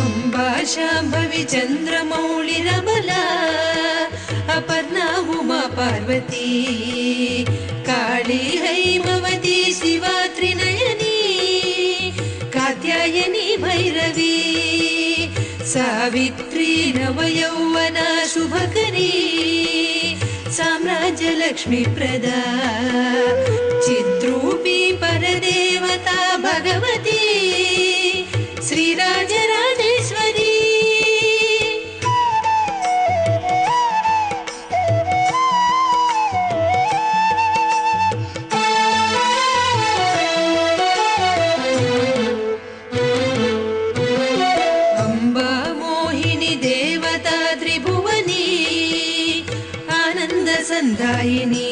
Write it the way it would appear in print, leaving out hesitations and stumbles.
अम्बा शाम्भवी चन्द्रमौळिरबला अपर्णा उमा पार्वती काली हैमवती शिवा त्रिनयनी कात्यायनी भैरवी सावित्री नवयौवना शुभकरी साम्राज्यलक्ष्मी प्रदा चिद्रूपी परदेवता भगवती श्रीराजराजेश्वरी अम्बा मोहिनी देवता त्रिभुवनी आनंद संदायिनी